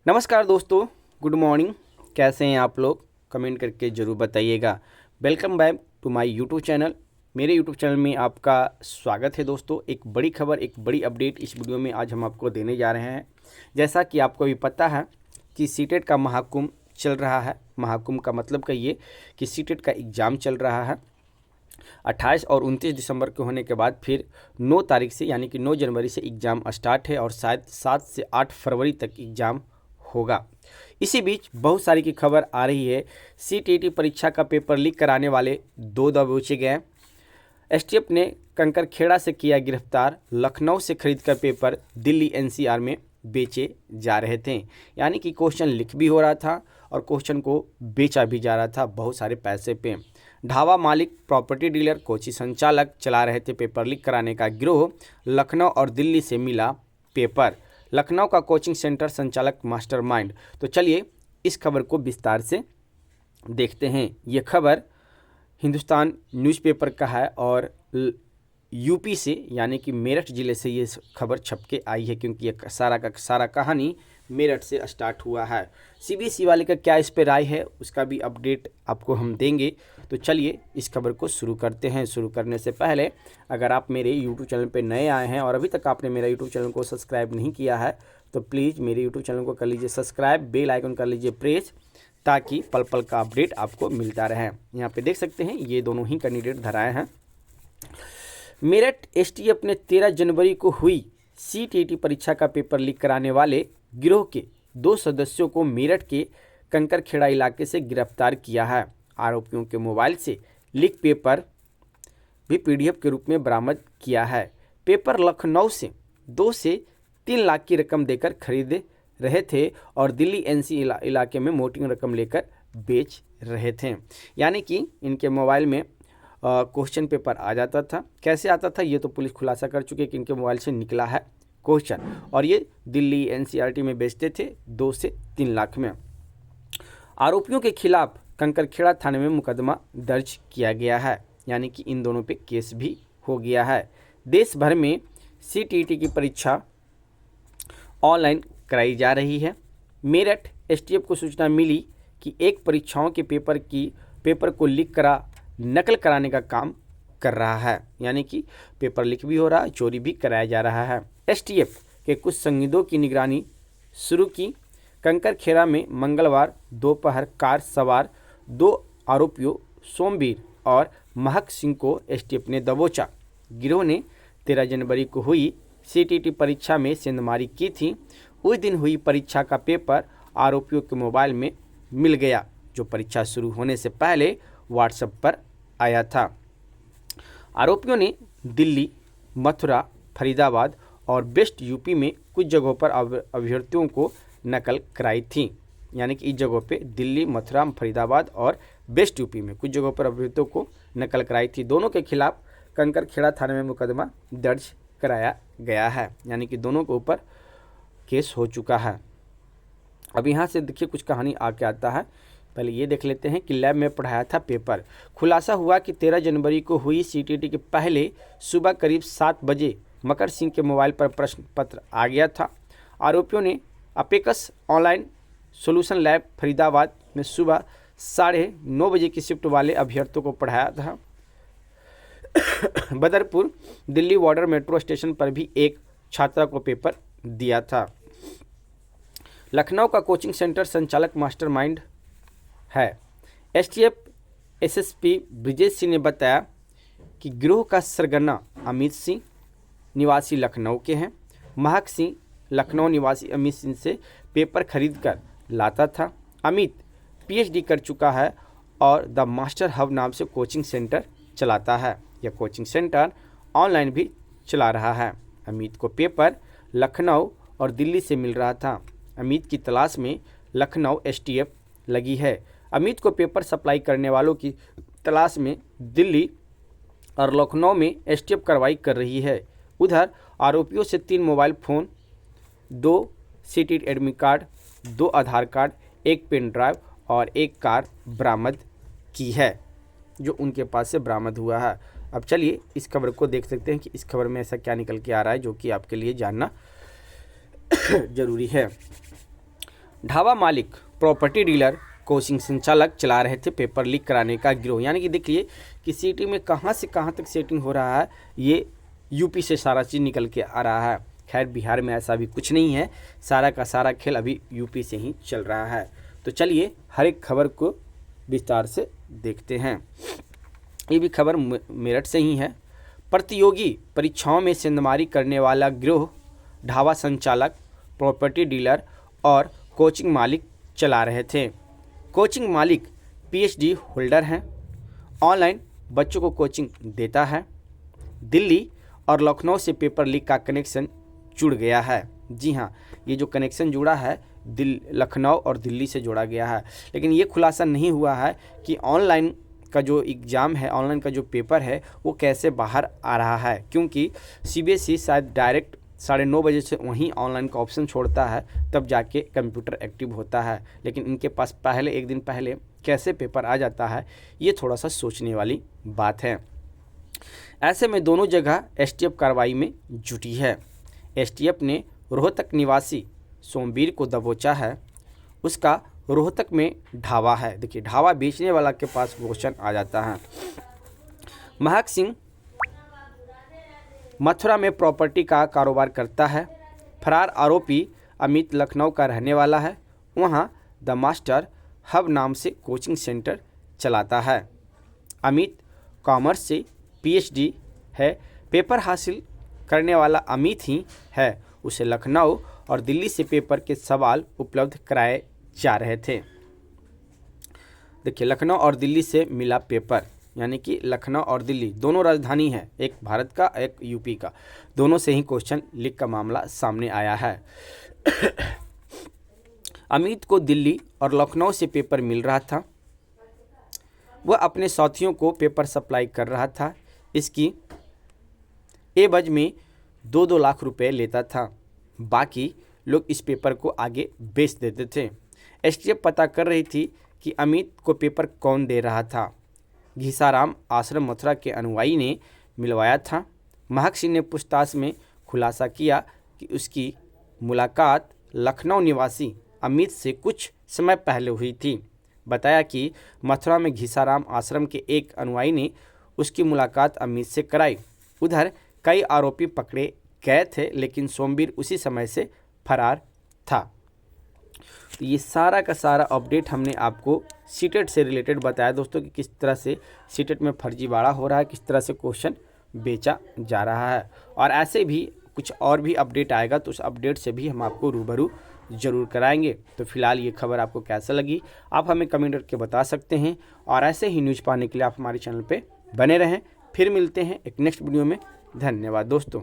नमस्कार दोस्तों, good morning. कैसे हैं आप लोग? कमेंट करके ज़रूर बताइएगा। Welcome back to my YouTube channel. मेरे यूट्यूब चैनल में आपका स्वागत है दोस्तों। एक बड़ी खबर, एक बड़ी अपडेट इस वीडियो में आज हम आपको देने जा रहे हैं। जैसा कि आपको भी पता है कि सीटेट का महाकुंभ चल रहा है। महाकुंभ का मतलब कहिए कि सीटेट का एग्ज़ाम चल रहा है। 28 और 29 दिसंबर के होने के बाद फिर 9 तारीख से यानी कि 9 जनवरी से एग्ज़ाम स्टार्ट है और शायद 7 से 8 फरवरी तक एग्ज़ाम होगा। इसी बीच बहुत सारी की खबर आ रही है। सीटीईटी परीक्षा का पेपर लीक कराने वाले दो दबोचे गए। एसटीएफ ने कंकरखेड़ा से किया गिरफ्तार। लखनऊ से खरीदकर पेपर दिल्ली एनसीआर में बेचे जा रहे थे। यानी कि क्वेश्चन लीक भी हो रहा था और क्वेश्चन को बेचा भी जा रहा था बहुत सारे पैसे पे। ढाबा मालिक, प्रॉपर्टी डीलर, कोचिंग संचालक चला रहे थे पेपर लीक कराने का गिरोह। लखनऊ और दिल्ली से मिला पेपर। लखनऊ का कोचिंग सेंटर संचालक मास्टरमाइंड। तो चलिए इस खबर को विस्तार से देखते हैं। ये खबर हिंदुस्तान न्यूज़पेपर का है और यूपी से यानी कि मेरठ ज़िले से ये खबर छप के आई है, क्योंकि ये सारा का सारा कहानी मेरठ से स्टार्ट हुआ है। सीबीएसई वाले का क्या इस पर राय है उसका भी अपडेट आपको हम देंगे। तो चलिए इस खबर को शुरू करते हैं। शुरू करने से पहले अगर आप मेरे यूट्यूब चैनल पर नए आए हैं और अभी तक आपने मेरा यूट्यूब चैनल को सब्सक्राइब नहीं किया है तो प्लीज़ मेरे यूट्यूब चैनल को कर लीजिए सब्सक्राइब, बेल आइकन कर लीजिए प्रेस, ताकि पल पल का अपडेट आपको मिलता रहे। यहाँ पे देख सकते हैं ये दोनों ही कैंडिडेट धराए हैं। मेरठ एसटीएफ ने 13 जनवरी को हुई सीटीईटी परीक्षा का पेपर लीक कराने वाले गिरोह के 2 सदस्यों को मेरठ के कंकरखेड़ा इलाके से गिरफ्तार किया है। आरोपियों के मोबाइल से लीक पेपर भी पीडीएफ के रूप में बरामद किया है। पेपर लखनऊ से 2 से 3 लाख की रकम देकर खरीदे रहे थे और दिल्ली एनसी इलाके में मोटी रकम लेकर बेच रहे थे। यानी कि इनके मोबाइल में क्वेश्चन पेपर आ जाता था। कैसे आता था ये तो पुलिस खुलासा कर चुकी है कि इनके मोबाइल से निकला है क्वेश्चन, और ये दिल्ली एनसीईआरटी में बेचते थे 2 से 3 लाख में। आरोपियों के खिलाफ कंकरखेड़ा थाने में मुकदमा दर्ज किया गया है, यानी कि इन दोनों पे केस भी हो गया है। देश भर में सीटीईटी की परीक्षा ऑनलाइन कराई जा रही है। मेरठ एसटीएफ को सूचना मिली कि एक परीक्षाओं के पेपर को लीक करा नकल कराने का काम कर रहा है। यानी कि पेपर लीक भी हो रहा है, चोरी भी कराया जा रहा है। एसटीएफ के कुछ संदिग्धों की निगरानी शुरू की। कंकरखेड़ा में मंगलवार दोपहर कार सवार 2 आरोपियों सोमवीर और महक सिंह को एसटीएफ ने दबोचा। गिरोह ने 13 जनवरी को हुई सीटीईटी परीक्षा में सेंधमारी की थी। उस दिन हुई परीक्षा का पेपर आरोपियों के मोबाइल में मिल गया, जो परीक्षा शुरू होने से पहले व्हाट्सएप पर आया था। आरोपियों ने दिल्ली, मथुरा, फरीदाबाद और वेस्ट यूपी में कुछ जगहों पर अभ्यर्थियों को नकल कराई थी। यानी कि इस जगहों पे दिल्ली, मथुरा, फरीदाबाद और वेस्ट यूपी में कुछ जगहों पर अभ्यर्थियों को नकल कराई थी। दोनों के खिलाफ कंकरखेड़ा थाने में मुकदमा दर्ज कराया गया है, यानी कि दोनों के ऊपर केस हो चुका है। अब यहाँ से देखिए कुछ कहानी आके आता है। पहले ये देख लेते हैं कि लैब में पढ़ाया था पेपर। खुलासा हुआ कि 13 जनवरी को हुई सीटीईटी के पहले सुबह करीब 7 बजे मकर सिंह के मोबाइल पर प्रश्न पत्र आ गया था। आरोपियों ने अपेकस ऑनलाइन सॉल्यूशन लैब फरीदाबाद में सुबह 9:30 बजे की शिफ्ट वाले अभ्यर्थियों को पढ़ाया था। Badarpur Delhi border metro station पर भी एक छात्रा को पेपर दिया था। लखनऊ का कोचिंग सेंटर संचालक मास्टरमाइंड है। एसटीएफ एसएसपी ब्रिजेश सिंह ने बताया कि गिरोह का सरगना अमित सिंह निवासी लखनऊ के हैं। महक सिंह लखनऊ निवासी अमित सिंह से पेपर खरीद कर लाता था। अमित पीएचडी कर चुका है और द मास्टर हब नाम से कोचिंग सेंटर चलाता है। यह कोचिंग सेंटर ऑनलाइन भी चला रहा है। अमित को पेपर लखनऊ और दिल्ली से मिल रहा था। अमित की तलाश में लखनऊ एसटीएफ लगी है। अमित को पेपर सप्लाई करने वालों की तलाश में दिल्ली और लखनऊ में एसटीएफ कार्रवाई कर रही है। उधर आरोपियों से 3 mobile phone, 2 CTET admit card, 2 आधार कार्ड, 1 पेन ड्राइव और 1 कार बरामद की है, जो उनके पास से बरामद हुआ है। अब चलिए इस खबर को देख सकते हैं कि इस खबर में ऐसा क्या निकल के आ रहा है जो कि आपके लिए जानना ज़रूरी है। ढाबा मालिक, प्रॉपर्टी डीलर, कोचिंग संचालक चला रहे थे पेपर लीक कराने का गिरोह। यानी कि देखिए कि सिटी में कहाँ से कहाँ तक सेटिंग हो रहा है, ये यूपी से सारा चीज़ निकल के आ रहा है। खैर बिहार में ऐसा भी कुछ नहीं है, सारा का सारा खेल अभी यूपी से ही चल रहा है। तो चलिए हर एक खबर को विस्तार से देखते हैं। ये भी खबर मेरठ से ही है। प्रतियोगी परीक्षाओं में सेंधमारी करने वाला गिरोह ढाबा संचालक, प्रॉपर्टी डीलर और कोचिंग मालिक चला रहे थे। कोचिंग मालिक पीएचडी होल्डर हैं, ऑनलाइन बच्चों को कोचिंग देता है। दिल्ली और लखनऊ से पेपर लीक का कनेक्शन जुड़ गया है। जी हाँ, ये जो कनेक्शन जुड़ा है लखनऊ और दिल्ली से जोड़ा गया है। लेकिन ये खुलासा नहीं हुआ है कि ऑनलाइन का जो एग्ज़ाम है, ऑनलाइन का जो पेपर है वो कैसे बाहर आ रहा है, क्योंकि सीबीएसई शायद डायरेक्ट 9:30 बजे से वहीं ऑनलाइन का ऑप्शन छोड़ता है, तब जाके कंप्यूटर एक्टिव होता है। लेकिन इनके पास पहले एक दिन पहले कैसे पेपर आ जाता है, ये थोड़ा सा सोचने वाली बात है। ऐसे में दोनों जगह एसटीएफ कार्रवाई में जुटी है। एसटीएफ ने रोहतक निवासी सोमवीर को दबोचा है। उसका रोहतक में ढाबा है। देखिए ढाबा बेचने वाला के पास क्वेश्चन आ जाता है। महक सिंह मथुरा में प्रॉपर्टी का कारोबार करता है। फरार आरोपी अमित लखनऊ का रहने वाला है। वहाँ द मास्टर हब नाम से कोचिंग सेंटर चलाता है। अमित कॉमर्स से पीएचडी है। पेपर हासिल करने वाला अमित ही है। उसे लखनऊ और दिल्ली से पेपर के सवाल उपलब्ध कराए जा रहे थे। देखिए लखनऊ और दिल्ली से मिला पेपर, यानी कि लखनऊ और दिल्ली दोनों राजधानी है, एक भारत का एक यूपी का, दोनों से ही क्वेश्चन लीक का मामला सामने आया है। अमित को दिल्ली और लखनऊ से पेपर मिल रहा था। वह अपने साथियों को पेपर सप्लाई कर रहा था। इसकी एवज में 2-2 लाख रुपए लेता था। बाकी लोग इस पेपर को आगे बेच देते थे। एसटीएफ पता कर रही थी कि अमित को पेपर कौन दे रहा था। घीसाराम आश्रम मथुरा के अनुयायी ने मिलवाया था। महक सिंह ने पूछताछ में खुलासा किया कि उसकी मुलाकात लखनऊ निवासी अमित से कुछ समय पहले हुई थी। बताया कि मथुरा में घीसाराम आश्रम के एक अनुयायी ने उसकी मुलाकात अमित से कराई। उधर कई आरोपी पकड़े गए थे, लेकिन सोमवीर उसी समय से फरार था। तो ये सारा का सारा अपडेट हमने आपको सीटेट से रिलेटेड बताया दोस्तों कि किस तरह से सीटेट में फर्जीवाड़ा हो रहा है, किस तरह से क्वेश्चन बेचा जा रहा है। और ऐसे भी कुछ और भी अपडेट आएगा तो उस अपडेट से भी हम आपको रूबरू ज़रूर कराएंगे। तो फिलहाल ये खबर आपको कैसा लगी आप हमें कमेंट करके बता सकते हैं। और ऐसे ही न्यूज़ पाने के लिए आप हमारे चैनल पे बने रहें। फिर मिलते हैं एक नेक्स्ट वीडियो में। धन्यवाद दोस्तों।